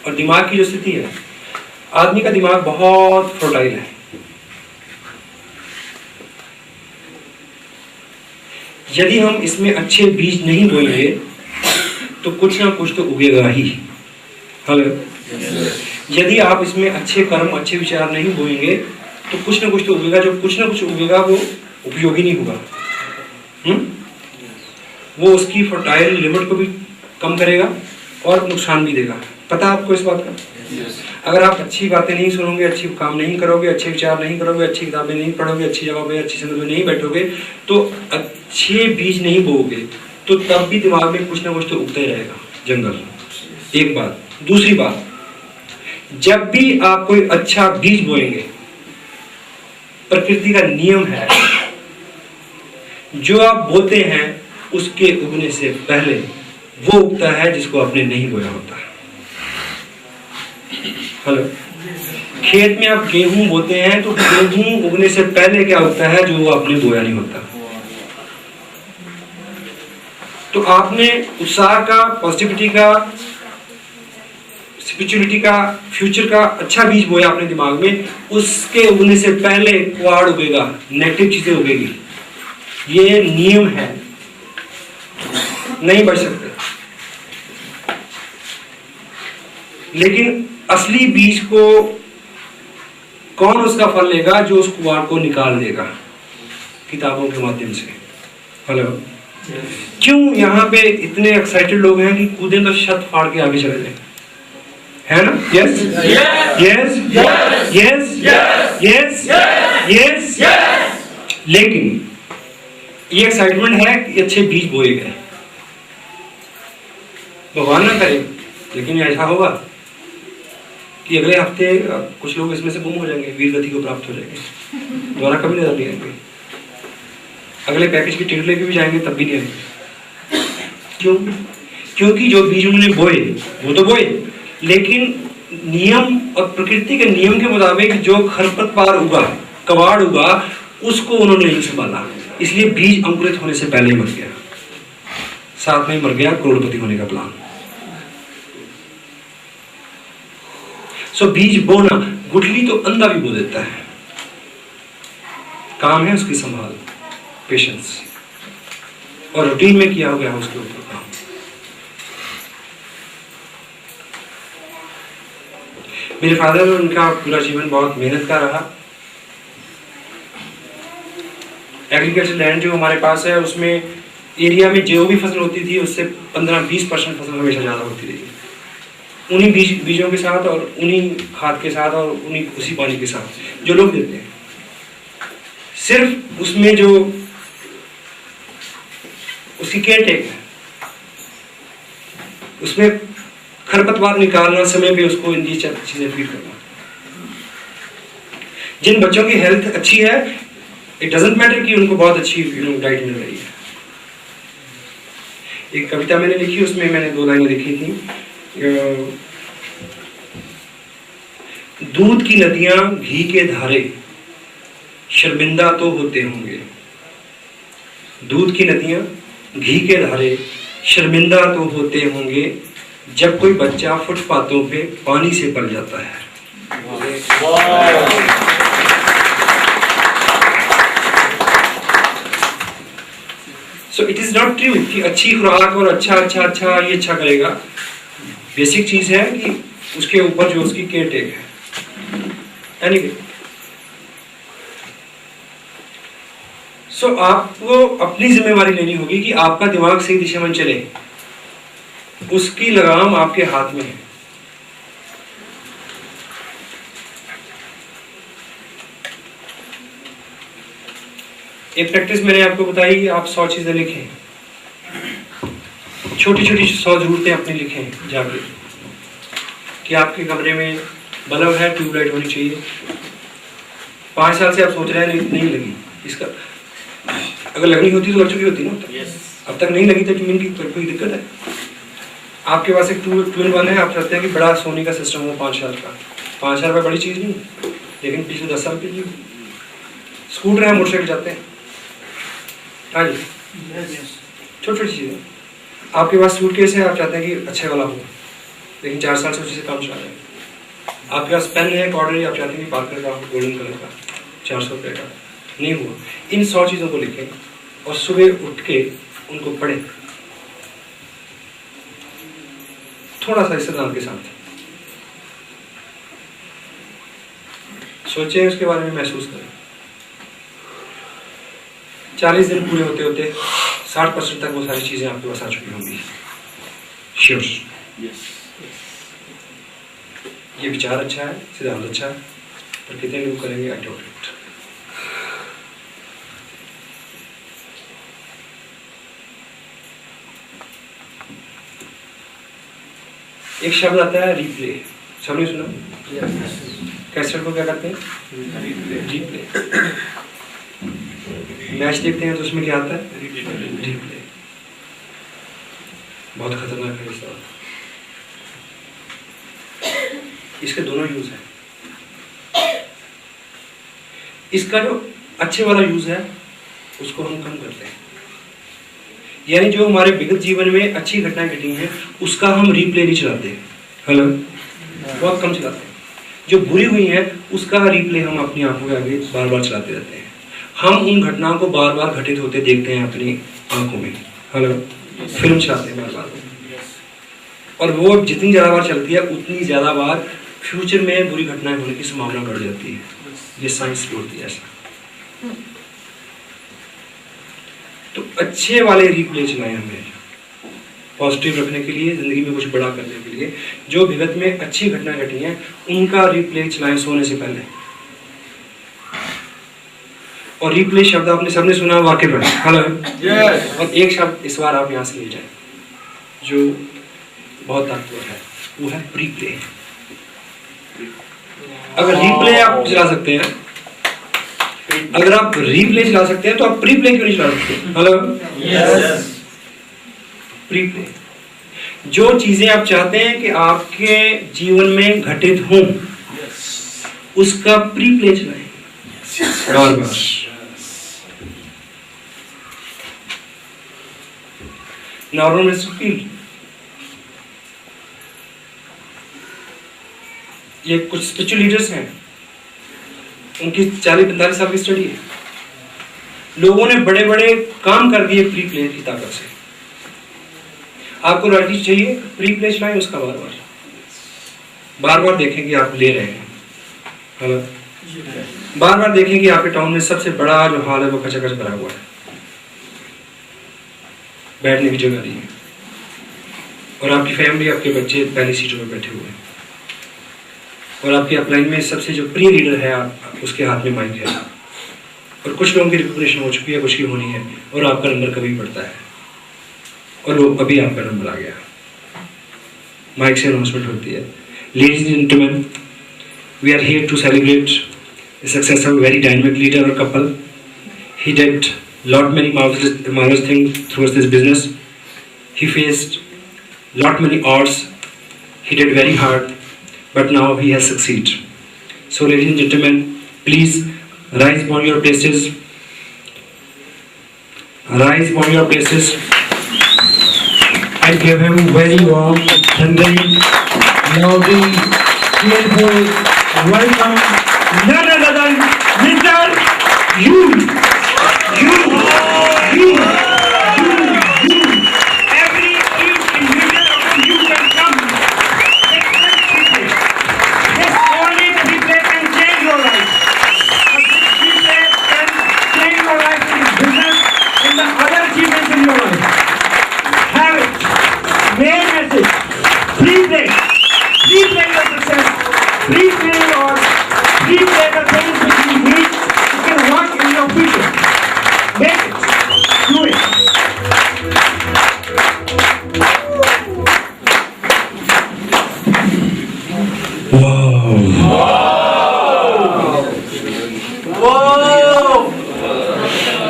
और दिमाग की जो स्थिति है, आदमी का दिमाग बहुत फर्टाइल है। यदि हम इसमें अच्छे बीज नहीं बोएंगे तो कुछ ना कुछ तो उगेगा ही। हेलो, यदि आप इसमें अच्छे कर्म, अच्छे विचार नहीं बोएंगे तो कुछ ना कुछ तो उगेगा। जो कुछ ना कुछ उगेगा वो उपयोगी नहीं होगा। वो उसकी फर्टाइल लिमिट को भी कम करेगा और नुकसान भी देगा। पता है आपको इस बात का? अगर आप अच्छी बातें नहीं सुनोगे, अच्छी काम नहीं करोगे, अच्छे विचार नहीं करोगे, अच्छी किताबें नहीं पढ़ोगे, अच्छी जगह पे अच्छी संगत में नहीं बैठोगे, तो अच्छे बीज नहीं बोओगे, तो तब भी दिमाग में कुछ ना कुछ तो उगता ही रहेगा जंगल। एक बात। दूसरी बात, जब भी आप कोई अच्छा बीज बोएंगे, प्रकृति का नियम है, जो आप बोते हैं उसके उगने से पहले वो उगता है जिसको आपने नहीं बोया होता। हेलो, खेत में आप गेहूं बोते हैं तो गेहूं उगने से पहले क्या उगता है? जो आपने बोया नहीं होता। तो आपने उत्साह का, पॉजिटिविटी का, स्पिरिचुअलिटी का, फ्यूचर का अच्छा बीज बोया अपने दिमाग में, उसके उगने से पहले क्वाड़ उगेगा, नेगेटिव चीजें उगेगी। ये नियम है, नहीं बढ़ सकते। लेकिन असली बीज को कौन उसका फल लेगा? जो उस कुआर को निकाल देगा किताबों के माध्यम से। हेलो, क्यों यहाँ पे इतने एक्साइटेड लोग हैं कि कूदें तो छत फाड़ के आगे चले जाए, है ना? Yes yes yes yes yes. लेकिन ये एक्साइटमेंट है कि अच्छे बीज बोए गए। भगवान ना करे, लेकिन ऐसा होगा कि अगले हफ्ते कुछ लोग इसमें से गुम हो जाएंगे, वीर गति को प्राप्त हो जाएंगे, दोबारा कभी नजर नहीं आएंगे। अगले पैकेज की टिकट लेके भी जाएंगे तब भी नहीं आएंगे। क्यों? क्योंकि जो बीज उन्होंने बोए वो तो बोए, लेकिन नियम और प्रकृति के नियम के मुताबिक जो खरपतवार उगा, कबाड़ उगा, उसको उन्होंने नहीं संभाला, इसलिए बीज अंकुरित होने से पहले ही मर गया। साथ में मर गया करोड़पति होने का प्लान। सो बीज बोना, गुठली तो अंधा भी बो देता है। काम है उसकी संभाल, पेशेंस, और रूटीन में किया हो गया उसके ऊपर काम। मेरे फादर, उनका पूरा जीवन बहुत मेहनत का रहा। एग्रीकल्चर लैंड जो हमारे पास है, उसमें एरिया में जो भी फसल होती थी उससे 15-20% फसल हमेशा ज़्यादा होती रही। उन्हीं बीजों के साथ और उन्हीं खाद के साथ और उन्हीं उसी पानी के साथ जो लोग देते हैं। सिर्फ उसमें जो उसकी केयर टेक है, उसमें खरपतवार निकालना, समय पे उसको इन चीजें फीड करना। जिन बच्चों की हेल्थ अच्छी है, इट डजंट मैटर कि उनको बहुत अच्छी डाइट मिल रही है। एक कविता मैंने लिखी, उसमें मैंने 2 लाइनें लिखी थी। दूध की नदियां, घी के धारे, शर्मिंदा तो होते होंगे। दूध की नदियां, घी के धारे, शर्मिंदा तो होते होंगे, जब कोई बच्चा फुटपाथों पे पानी से पल जाता है। So it is not true कि अच्छी खुराक और अच्छा ये अच्छा करेगा। बेसिक चीज है कि उसके ऊपर जो उसकी केयर टेक है। एनीवे, सो आपको अपनी जिम्मेवारी लेनी होगी कि आपका दिमाग सही दिशा में चले, उसकी लगाम आपके हाथ में है। एक प्रैक्टिस मैंने आपको बताई, आप 100 चीजें लिखें, छोटी छोटी 100 जरूरतें अपनी लिखें जाके, कि आपके कमरे में बल्ब है, ट्यूबलाइट होनी चाहिए। 5 साल से आप सोच रहे हैं नहीं लगी, इसका अगर लगनी होती तो लग चुकी होती ना। अब तक नहीं लगी तो ट्यून की कोई दिक्कत है? आपके पास एक ट्यून वन है, आप चाहते हैं कि बड़ा सोनी का सिस्टम हो 5 साल का। 5,000 रुपये बड़ी चीज़ नहीं, लेकिन पिछले 10 साल की स्कूटर है, मोटरसाइकिल जाते हैं। हाँ जी, छोटी छोटी चीज़ें। आपके पास सूटकेस है, आप चाहते हैं कि अच्छे वाला हो, लेकिन 4 साल से उसी से काम चला रहे हैं। आपके पास पेन है, कॉर्डर, आप चाहते हैं पार्कर का गोल्डन कलर का 400 रुपये का, नहीं हुआ। इन 100 चीज़ों को लिखें और सुबह उठ के उनको पढ़ें थोड़ा सा इस्तेमाल के साथ, सोचें उसके बारे में, महसूस करें। 40 दिन पूरे होते होते 60% तक वो सारी चीज़ें आपके पास आ चुकी होंगी। श्योर ये विचार अच्छा है, सिद्धांत अच्छा है, पर कितने लोग करेंगे? I don't it. एक शब्द आता है रिप्ले, सबने सुना? कैसेट को क्या करते हैं? रिप्ले। मैच देखते हैं तो उसमें क्या आता है? रिप्ले। बहुत खतरनाक है ये। इसके दोनों यूज है। इसका जो अच्छे वाला यूज है उसको हम कम करते हैं, यानी जो हमारे विगत जीवन में अच्छी घटनाएं घटी हैं उसका हम रिप्ले नहीं चलाते। हेलो, बहुत कम चलाते हैं। जो बुरी हुई है उसका रिप्ले हम अपनी आंखों के आगे बार बार चलाते रहते हैं। हम उन घटनाओं को बार बार घटित होते देखते हैं अपनी आंखों में। हेलो, फिल्म चलाते हैं बार बार, और वो जितनी ज्यादा बार चलती है उतनी ज्यादा बार फ्यूचर में बुरी घटनाएं होने की संभावना बढ़ जाती है। ये साइंस बोलती है ऐसा। तो अच्छे वाले रिप्ले चलाएं हमें पॉजिटिव रखने के लिए, जिंदगी में कुछ बड़ा करने के लिए। जो विगत में अच्छी घटनाएं घटी हैं उनका रिप्ले चलाएं सोने से पहले। और रिप्ले शब्द आपने सबने सुना, वाक्य में। हेलो, और एक शब्द इस बार आप यहाँ से ले जाएं जो बहुत ताकतवर है, वो है प्रीप्ले। अगर रिप्ले आप चला सकते हैं, अगर आप रिप्ले चला सकते हैं तो आप प्रीप्ले क्यों नहीं चला सकते? हेलो, प्रीप्ले। जो चीजें आप चाहते हैं कि आपके जीवन में घटित हों उसका प्रीप्ले चलाएं बार बार। नॉर्मल फील्ड, ये कुछ स्पिरिचुअल लीडर्स हैं, उनकी 40-45 साल की स्टडी है। लोगों ने बड़े बड़े काम कर दिए प्री प्ले की ताकत से। आपको रॉयल्टी चाहिए, प्री प्ले चलाएं उसका बार बार देखें कि आप ले रहे हैं। हेलो, बार बार देखें कि आपके टाउन में सबसे बड़ा जो हॉल है वो कचाकच भरा हुआ है, बैठने की जगह नहीं है, और आपकी फैमिली, आपके बच्चे पहली सीटों में बैठे हुए हैं, और आपके अपलाइन में सबसे जो प्रिय लीडर है उसके हाथ में माइक है, और कुछ लोगों की रिकग्निशन हो चुकी है, कुछ की होनी है, और आपका नंबर कभी पड़ता है, और वो अभी आपका नंबर आ गया, माइक से अनाउंसमेंट होती है। Ladies and gentleman, we are here to celebrate the success of a very dynamic leader or couple. He did lot many marvelous things throughout this business. He faced lot many odds. He did very hard, but now he has succeeded. So, ladies and gentlemen, please rise upon your places. Rise upon your places. I give him very warm, friendly, lovely, cheerful welcome. None other than Mr. You. Every individual of you can come. This only people can change your life. This people can change your life in business, in the other achievements in your life. Have it. Main message. Pre-play your success. Pre-play your pre-play the things which you need you can work in your future. Make it. Do it.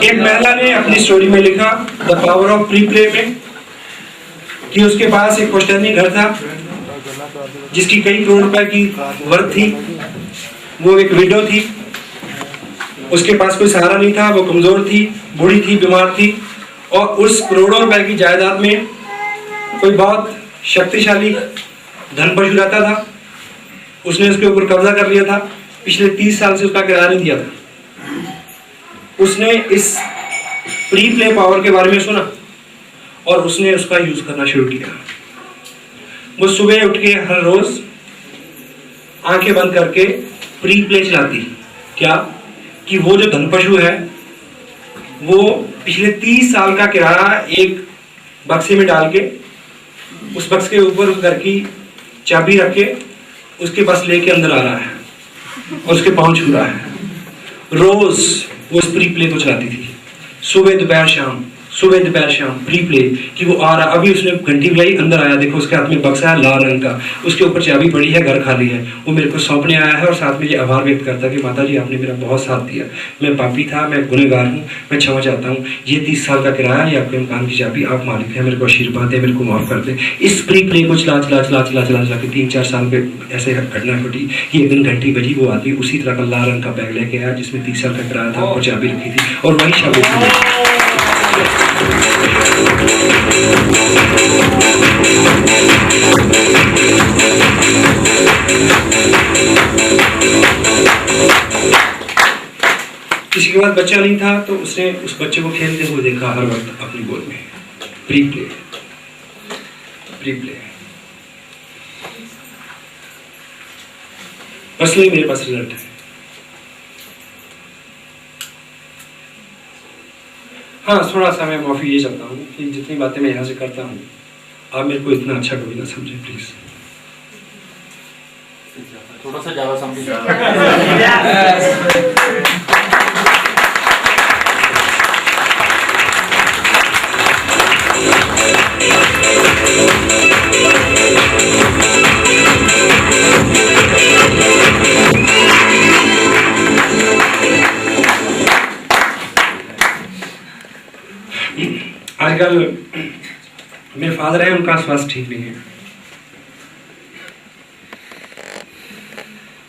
एक महिला ने अपनी story में लिखा the power of pre-play में कि उसके पास एक पुश्तैनी घर था जिसकी कई करोड़ रुपए की वर्थ थी। वो एक विडो थी, उसके पास कोई सहारा नहीं था, वो कमजोर थी, बूढ़ी थी, बीमार थी, और उस करोड़ों रुपए की जायदाद में कोई बहुत शक्तिशाली धन पशु रहता था, उसने उसके ऊपर कब्जा कर लिया था, पिछले 30 साल से उसका किराया नहीं दिया था। उसने इस प्री प्ले पावर के बारे में सुना और उसने उसका यूज करना शुरू किया। वो सुबह उठ के हर रोज आंखें बंद करके प्री प्ले चलाती। क्या कि वो जो धन पशु है वो पिछले 30 साल का किराया एक बक्से में डाल के उस बक्स के ऊपर उस घर की चाबी रख के उसके पास लेके अंदर आ रहा है और उसके पांव छू रहा है। रोज वो इस प्री प्ले को चलाती थी, सुबह दोपहर शाम, सुबह दोपहर शाम प्री प्ले कि वो आ रहा। अभी उसने घंटी बजाई, अंदर आया, देखो उसके हाथ में बक्सा है लाल रंग का, उसके ऊपर चाबी पड़ी है, घर खाली है। वो मेरे को सौंपने आया है और साथ में ये आभार व्यक्त करता है कि माता जी आपने मेरा बहुत साथ दिया, मैं पापी था, मैं गुनहगार हूँ, मैं क्षमा चाहता हूँ। ये 30 साल का किराया, ये आपके मकान की चाबी, आप मालिक है, मेरे को आशीर्वाद दे, मेरे को माफ कर दे। इस प्री प्ले को चला चला चला चला चला चला के 3-4 साल पे ऐसे घटना घटी कि एक दिन घंटी बजी, वो आदमी उसी तरह का लाल रंग का बैग लेके आया जिसमें 30 साल का किराया था और चाबी रखी थी और वही चाबी किसी के पास बच्चा नहीं था तो उसने उस बच्चे को खेलते हुए देखा हर वक्त अपनी गोद में। Pre play, pre play. Personally मेरे पास रिजल्ट है। हाँ, थोड़ा सा मैं माफी ये चाहता हूँ कि जितनी बातें मैं यहाँ से करता हूँ आप मेरे को इतना अच्छा कभी ना समझे प्लीज। थोड़ा सा ज्यादा समझिए। आजकल मेरे फादर हैं, उनका स्वास्थ्य ठीक नहीं है,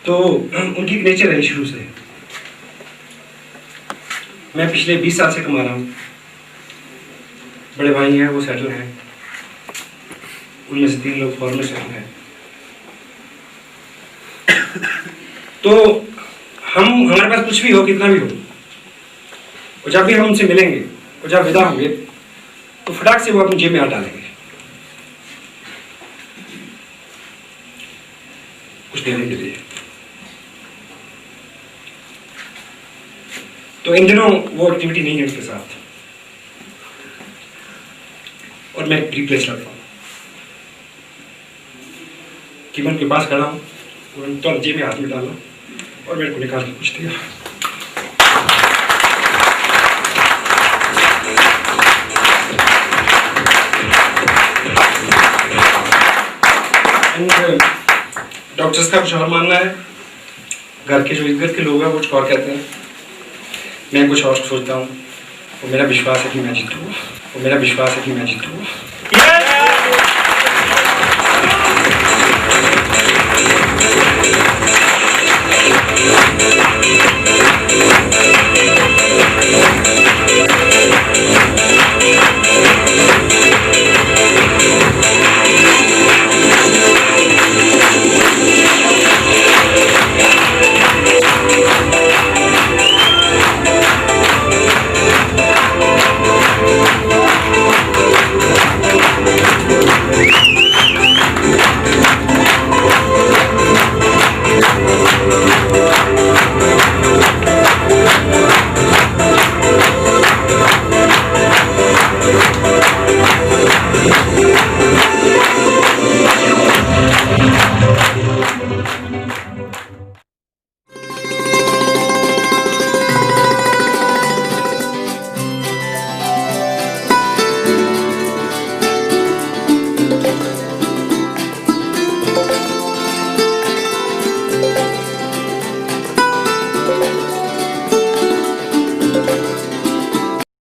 तो उनकी नेचर है शुरू से। मैं पिछले 20 साल से कमा रहा हूँ, बड़े भाई हैं वो सेटल हैं, उनमें से 3 लोग फॉरेन में सेटल हैं। तो हमारे पास कुछ भी हो, कितना भी हो, और जब भी हम उनसे मिलेंगे और जब विदा होंगे तो फटाक से वो अपनी जेब में हाथ डालेंगे, कुछ देने के लिए। तो इन दिनों वो एक्टिविटी नहीं है उनके साथ और मैं रिप्लेस करता हूँ कि मैं उनके पास खड़ा हूँ और तो जेब में हाथ में डाला और मेरे को निकाल के कुछ दिया। डॉक्टर्स का कुछ और मानना है, घर के जो इधर के लोग हैं वो कुछ और कहते हैं, मैं कुछ और सोचता हूँ। और मेरा विश्वास है कि मैं जीतूंगा, और मेरा विश्वास है कि मैं जीतूंगा।